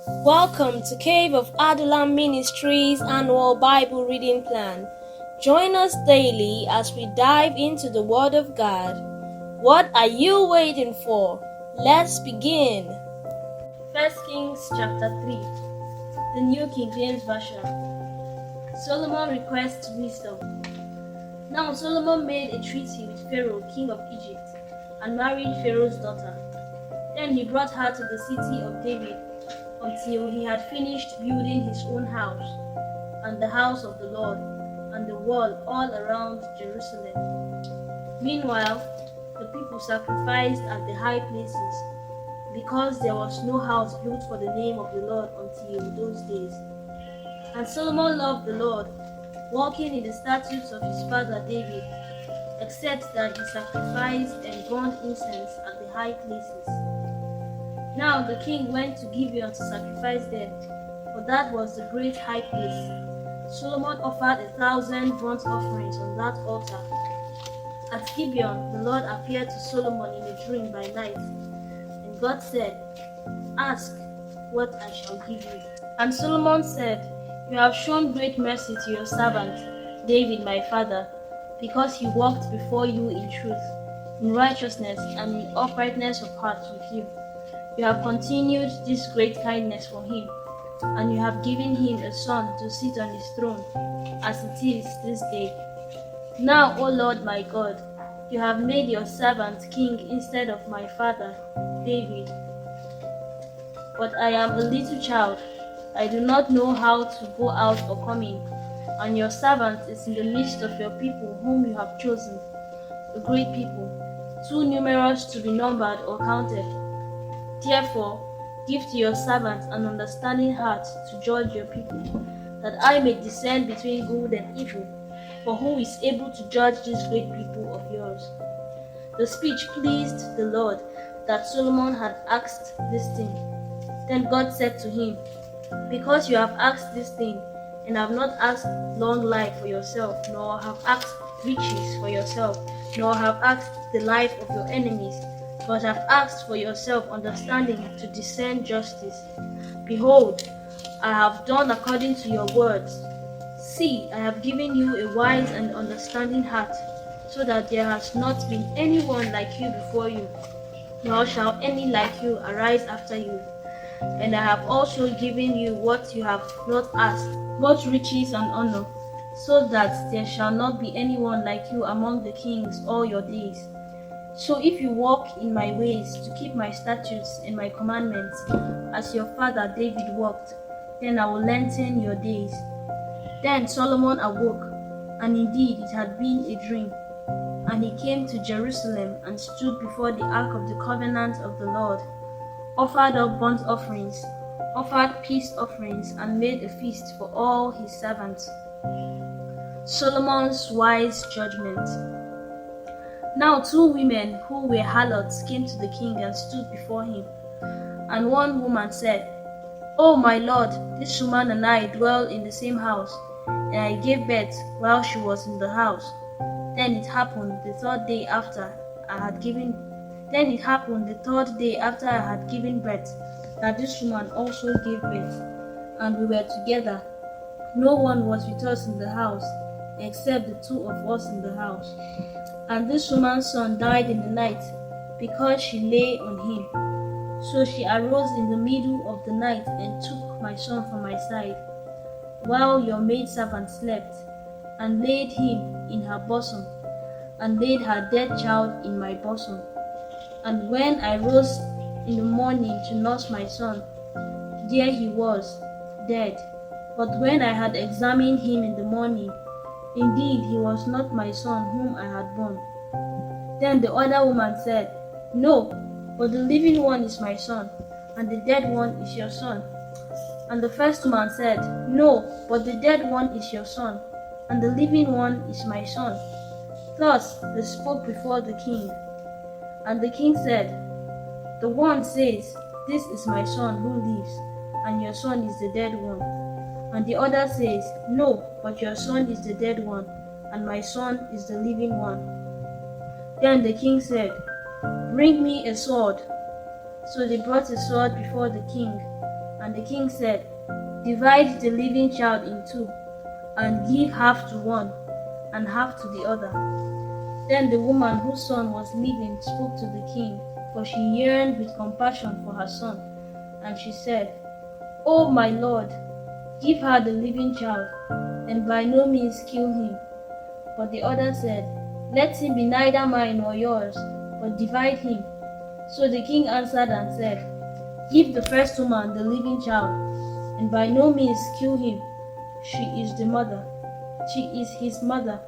Welcome to Cave of Adullam Ministries annual Bible reading plan. Join us daily as we dive into the Word of God. What are you waiting for? Let's begin. 1 Kings chapter 3, the New King James Version. Solomon requests wisdom. Now Solomon made a treaty with Pharaoh, king of Egypt, and married Pharaoh's daughter. Then he brought her to the city of David until he had finished building his own house, and the house of the Lord, and the wall all around Jerusalem. Meanwhile, the people sacrificed at the high places, because there was no house built for the name of the Lord until those days. And Solomon loved the Lord, walking in the statutes of his father David, except that he sacrificed and burned incense at the high places. Now the king went to Gibeon to sacrifice there, for that was the great high place. Solomon offered 1,000 burnt offerings on that altar. At Gibeon, the Lord appeared to Solomon in a dream by night, and God said, "Ask what I shall give you." And Solomon said, "You have shown great mercy to your servant, David my father, because he walked before you in truth, in righteousness, and in uprightness of heart with you. You have continued this great kindness for him, and you have given him a son to sit on his throne, as it is this day. Now, O Lord my God, you have made your servant king instead of my father, David. But I am a little child. I do not know how to go out or come in, and your servant is in the midst of your people whom you have chosen, a great people, too numerous to be numbered or counted. Therefore, give to your servant an understanding heart to judge your people, that I may discern between good and evil. For who is able to judge these great people of yours?" The speech pleased the Lord, that Solomon had asked this thing. Then God said to him, "Because you have asked this thing, and have not asked long life for yourself, nor have asked riches for yourself, nor have asked the life of your enemies, but have asked for yourself understanding to discern justice. Behold, I have done according to your words. See, I have given you a wise and understanding heart, so that there has not been anyone like you before you, nor shall any like you arise after you. And I have also given you what you have not asked, both riches and honor, so that there shall not be anyone like you among the kings all your days. So if you walk in my ways to keep my statutes and my commandments, as your father David walked, then I will lengthen your days." Then Solomon awoke, and indeed it had been a dream. And he came to Jerusalem and stood before the ark of the covenant of the Lord, offered up burnt offerings, offered peace offerings, and made a feast for all his servants. Solomon's wise judgment. Now 2 women who were harlots came to the king and stood before him. And one woman said, "Oh my lord, this woman and I dwell in the same house, and I gave birth while she was in the house. Then it happened the third day after I had given birth, that this woman also gave birth, and we were together. No one was with us in the house, except the 2 of us in the house. And this woman's son died in the night, because she lay on him. So she arose in the middle of the night and took my son from my side, while your maidservant slept, and laid him in her bosom, and laid her dead child in my bosom. And when I rose in the morning to nurse my son, there he was, dead. But when I had examined him in the morning, indeed he was not my son whom I had born." Then the other woman said, "No, but the living one is my son, and the dead one is your son." And the first woman said, "No, but the dead one is your son, and the living one is my son." Thus they spoke before the king. And the king said, "The one says, 'This is my son who lives,' and your son is the dead one. And the other says, 'No, but your son is the dead one, and my son is the living one.'" Then the king said, "Bring me a sword." So they brought a sword before the king, And the king said, "Divide the living child in two, and give half to one and half to the other." Then the woman whose son was living spoke to the king, for she yearned with compassion for her son. And she said, "O my lord, give her the living child, and by no means kill him." But the other said, "Let him be neither mine nor yours, but divide him." So the king answered and said, "Give the first woman the living child, and by no means kill him. She is his mother."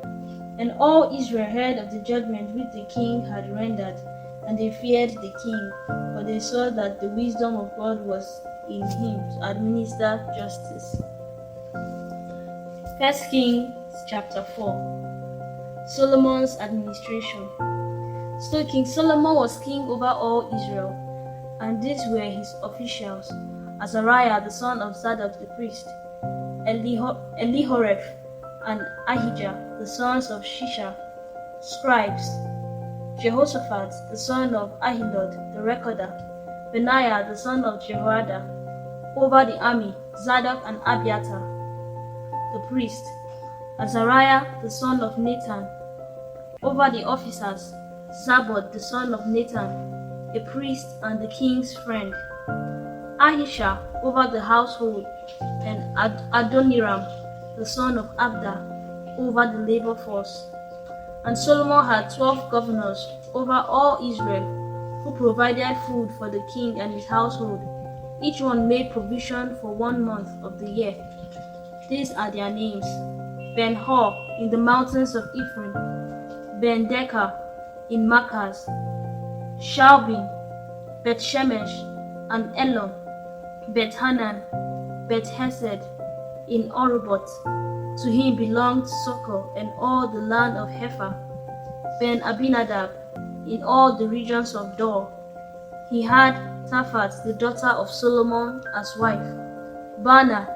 And all Israel heard of the judgment which the king had rendered, and they feared the king, for they saw that the wisdom of God was in him to administer justice. 1 Kings chapter 4. Solomon's administration. So King Solomon was king over all Israel, and these were his officials: Azariah the son of Zadok the priest, Elihoreph and Ahijah the sons of Shisha, scribes; Jehoshaphat the son of Ahilud the recorder, Benaiah the son of Jehoiada; over the army, Zadok and Abiathar the priest; Azariah the son of Nathan; over the officers, Zabud the son of Nathan, a priest and the king's friend; Ahisha over the household, and Adoniram the son of Abda over the labor force. And Solomon had 12 governors over all Israel, who provided food for the king and his household. Each one made provision for 1 month of the year. These are their names: Ben-Hur in the mountains of Ephraim, Ben-Decker in Makaz, Shalbin, Beth-Shemesh and Elon, Beth-Hanan, Beth-Hesed in Orobot. To him belonged Sokol and all the land of Hepher; Ben-Abinadab in all the regions of Dor. He had Taphat the daughter of Solomon as wife; Bana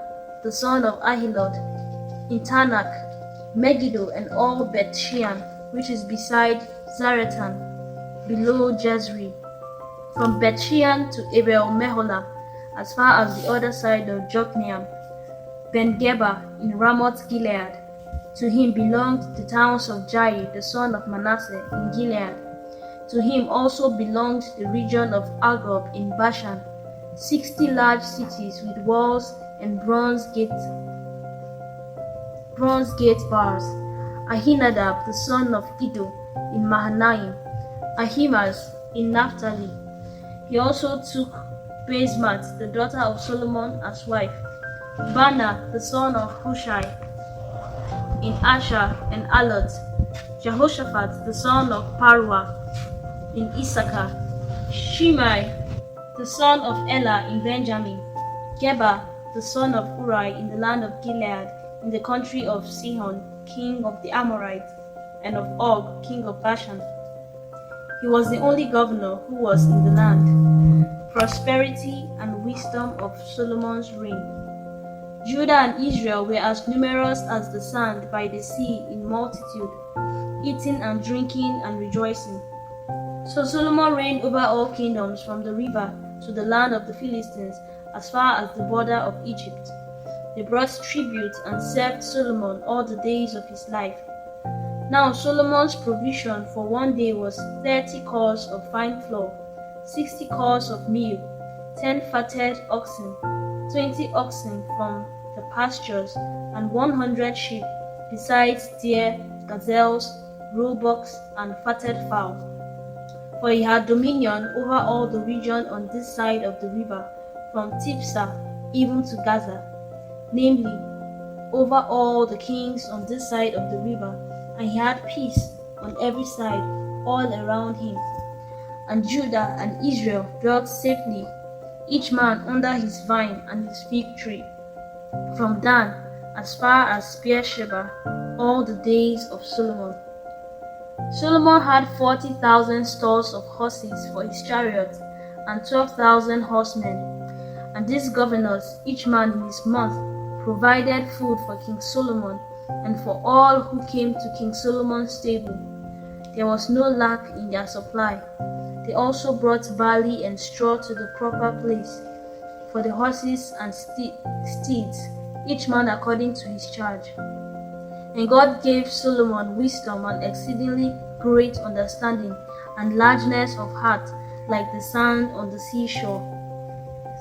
the son of Ahilud in Tanakh, Megiddo and all Beth-Shean, which is beside Zaretan, below Jezreel; from Beth-Shean to Abel-Meholah, as far as the other side of Jokneam; Ben-Geba in Ramoth Gilead. To him belonged the towns of Jair the son of Manasseh in Gilead. To him also belonged the region of Argob in Bashan, 60 large cities with walls and bronze gate bars; Ahinadab the son of Iddo in Mahanaim; Ahimaaz in Naphtali. He also took Basemath the daughter of Solomon as wife; Bana the son of Hushai in Asher and Alot; Jehoshaphat the son of Paruah in Issachar; Shimei the son of Elah in Benjamin; Geba the son of Uri in the land of Gilead, in the country of Sihon king of the Amorites, and of Og king of Bashan. He was the only governor who was in the land. Prosperity and wisdom of Solomon's reign. Judah and Israel were as numerous as the sand by the sea in multitude, eating and drinking and rejoicing. So Solomon reigned over all kingdoms from the river to the land of the Philistines, as far as the border of Egypt. They brought tribute and served Solomon all the days of his life. Now Solomon's provision for 1 day was 30 cors of fine flour, 60 cors of meal, 10 fatted oxen, 20 oxen from the pastures, and 100 sheep, besides deer, gazelles, roebucks, and fatted fowl. For he had dominion over all the region on this side of the river, from Tiphsah even to Gaza, namely, over all the kings on this side of the river, and he had peace on every side all around him. And Judah and Israel dwelt safely, each man under his vine and his fig tree, from Dan as far as Beersheba, all the days of Solomon. Solomon had 40,000 stalls of horses for his chariots, and 12,000 horsemen. And these governors, each man in his month, provided food for King Solomon, and for all who came to King Solomon's table. There was no lack in their supply. They also brought barley and straw to the proper place, for the horses and steeds, each man according to his charge. And God gave Solomon wisdom and exceedingly great understanding, and largeness of heart, like the sand on the seashore.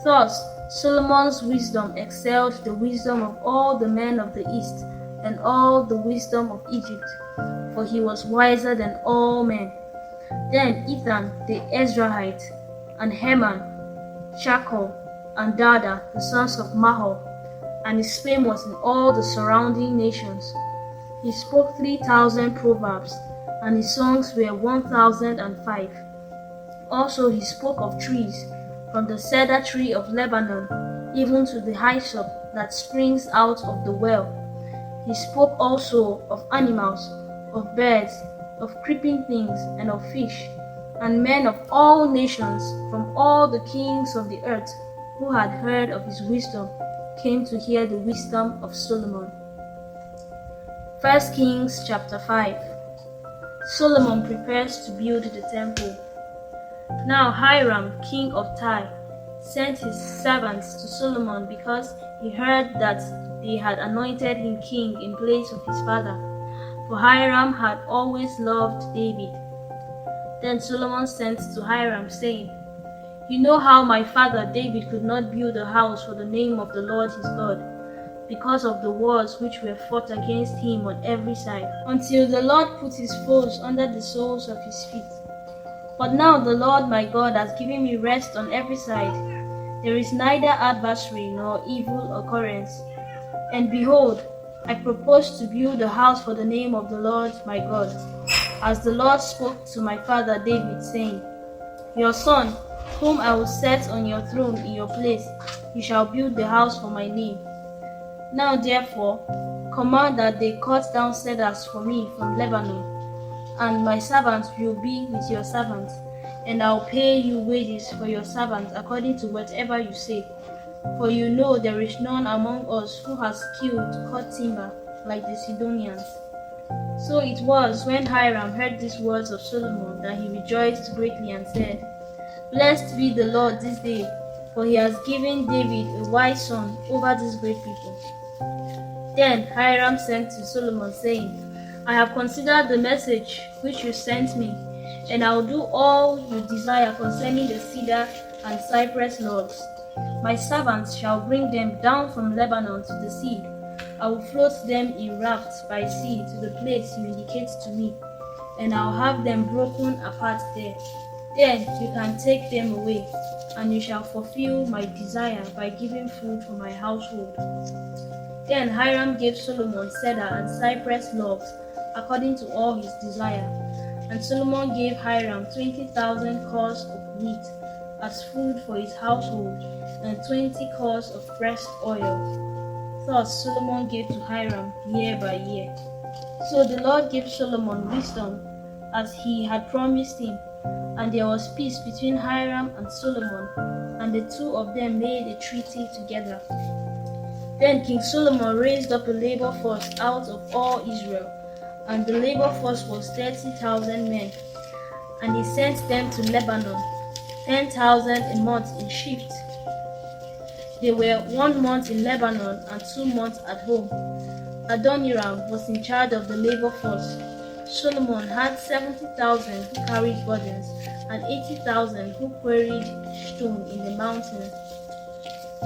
Thus Solomon's wisdom excelled the wisdom of all the men of the East, and all the wisdom of Egypt, for he was wiser than all men. Then Ethan the Ezrahite, and Heman, Shachar, and Dada, the sons of Mahol, and his fame was in all the surrounding nations. He spoke 3,000 proverbs, and his songs were 1,005. Also he spoke of trees, from the cedar tree of Lebanon, even to the hyssop that springs out of the well. He spoke also of animals, of birds, of creeping things, and of fish. And men of all nations, from all the kings of the earth, who had heard of his wisdom, came to hear the wisdom of Solomon. 1 Kings chapter 5. Solomon prepares to build the temple. Now Hiram, king of Tyre, sent his servants to Solomon because he heard that they had anointed him king in place of his father, for Hiram had always loved David. Then Solomon sent to Hiram, saying, You know how my father David could not build a house for the name of the Lord his God, because of the wars which were fought against him on every side, until the Lord put his foes under the soles of his feet. But now the Lord my God has given me rest on every side. There is neither adversary nor evil occurrence. And behold, I propose to build a house for the name of the Lord my God, as the Lord spoke to my father David, saying, Your son, whom I will set on your throne in your place, he shall build the house for my name. Now therefore, command that they cut down cedars for me from Lebanon, and my servants will be with your servants, and I will pay you wages for your servants according to whatever you say. For you know there is none among us who has skill to cut timber like the Sidonians. So it was when Hiram heard these words of Solomon that he rejoiced greatly and said, Blessed be the Lord this day, for he has given David a wise son over this great people. Then Hiram sent to Solomon, saying, I have considered the message which you sent me, and I will do all you desire concerning the cedar and cypress logs. My servants shall bring them down from Lebanon to the sea. I will float them in rafts by sea to the place you indicate to me, and I will have them broken apart there. Then you can take them away, and you shall fulfill my desire by giving food for my household. Then Hiram gave Solomon cedar and cypress logs according to all his desire. And Solomon gave Hiram 20,000 cors of wheat as food for his household, and 20 cors of pressed oil. Thus Solomon gave to Hiram year by year. So the Lord gave Solomon wisdom, as he had promised him, and there was peace between Hiram and Solomon, and the two of them made a treaty together. Then King Solomon raised up a labor force out of all Israel, and the labor force was 30,000 men, and he sent them to Lebanon, 10,000 a month in shifts. They were 1 month in Lebanon and 2 months at home. Adoniram was in charge of the labor force. Solomon had 70,000 who carried burdens, and 80,000 who quarried stone in the mountains,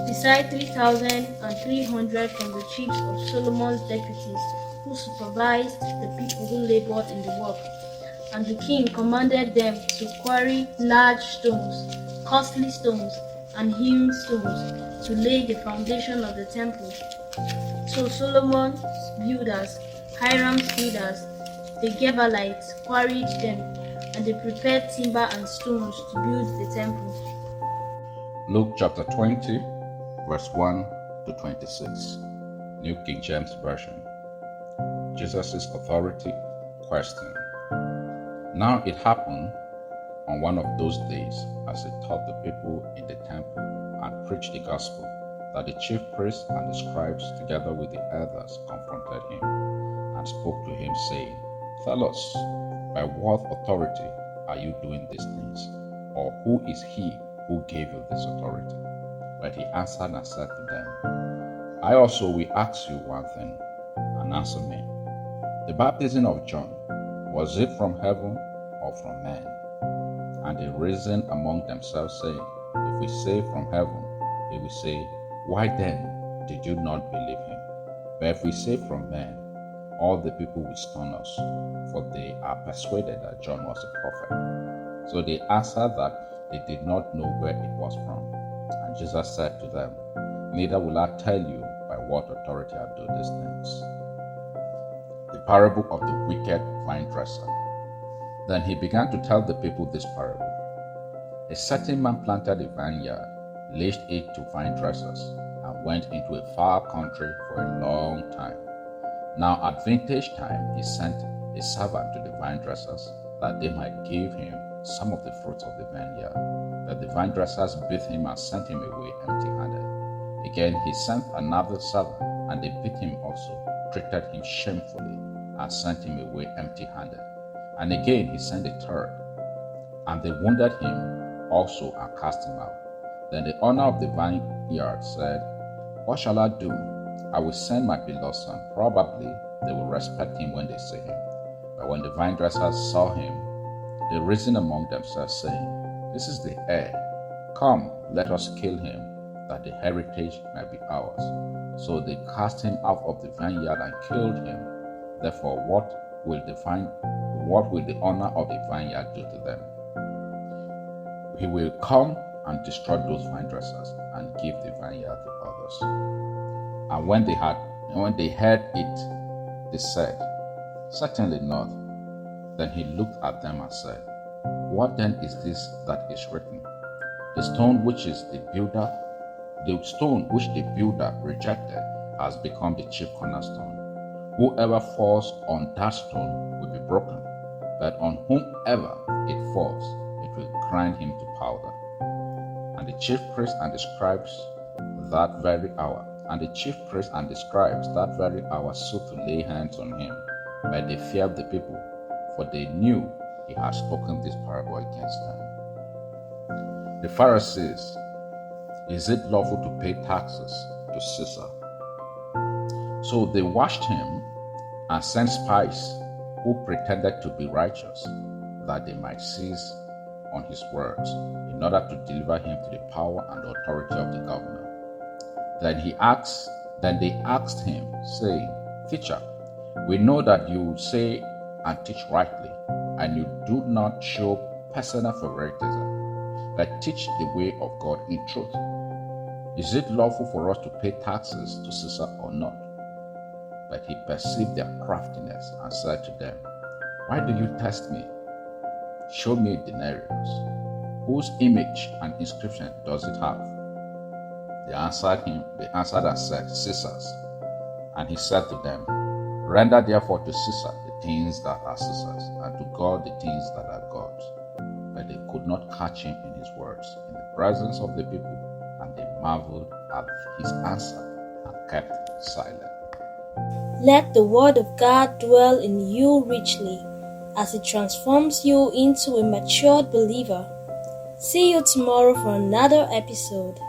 beside 3,300 from the chiefs of Solomon's deputies, who supervised the people who labored in the work. And the king commanded them to quarry large stones, costly stones, and hewn stones, to lay the foundation of the temple. So Solomon's builders, Hiram's builders, the Gebalites quarried them, and they prepared timber and stones to build the temple. Luke chapter 20, verse 1 to 26, New King James Version. Jesus' authority question. Now it happened on one of those days, as he taught the people in the temple and preached the gospel, that the chief priests and the scribes, together with the elders, confronted him and spoke to him, saying, Tell us, by what authority are you doing these things? Or who is he who gave you this authority? But he answered and said to them, I also will ask you one thing, and answer me. The baptism of John, was it from heaven or from men? And they reasoned among themselves, saying, If we say from heaven, he will say, Why then did you not believe him? But if we say from men, all the people will stone us, for they are persuaded that John was a prophet. So they answered that they did not know where it was from. And Jesus said to them, Neither will I tell you by what authority I do these things. The parable of the wicked vine dresser. Then he began to tell the people this parable. A certain man planted a vineyard, leased it to vine dressers, and went into a far country for a long time. Now at vintage time he sent a servant to the vine dressers, that they might give him some of the fruits of the vineyard. But the vine dressers beat him and sent him away empty-handed. Again he sent another servant, and they beat him also, treated him shamefully, and sent him away empty-handed. And again he sent a third, and they wounded him also and cast him out. Then the owner of the vineyard said, What shall I do? I will send my beloved son. Probably they will respect him when they see him. But when the vine dressers saw him, they reasoned among themselves, saying, This is the heir. Come, let us kill him, that the heritage might be ours. So they cast him out of the vineyard and killed him. Therefore, what will the owner of the vineyard do to them? He will come and destroy those vine dressers and give the vineyard to others. And when they heard it, they said, Certainly not. Then he looked at them and said, What then is this that is written? The stone which the builder rejected has become the chief cornerstone. Whoever falls on that stone will be broken, but on whomever it falls, it will grind him to powder. And the chief priests and the scribes that very hour sought to lay hands on him, but they feared the people, for they knew he had spoken this parable against them. The Pharisees, is it lawful to pay taxes to Caesar? So they watched him and sent spies who pretended to be righteous, that they might seize on his words, in order to deliver him to the power and authority of the governor. Then they asked him, saying, Teacher, we know that you say and teach rightly, and you do not show personal favoritism, but teach the way of God in truth. Is it lawful for us to pay taxes to Caesar or not? But he perceived their craftiness and said to them, Why do you test me? Show me a denarius. Whose image and inscription does it have? They answered and said, Caesar's. And he said to them, Render therefore to Caesar the things that are Caesar's, and to God the things that are God's. But they could not catch him in his words in the presence of the people, and they marveled at his answer and kept silent. Let the word of God dwell in you richly, as it transforms you into a matured believer. See you tomorrow for another episode.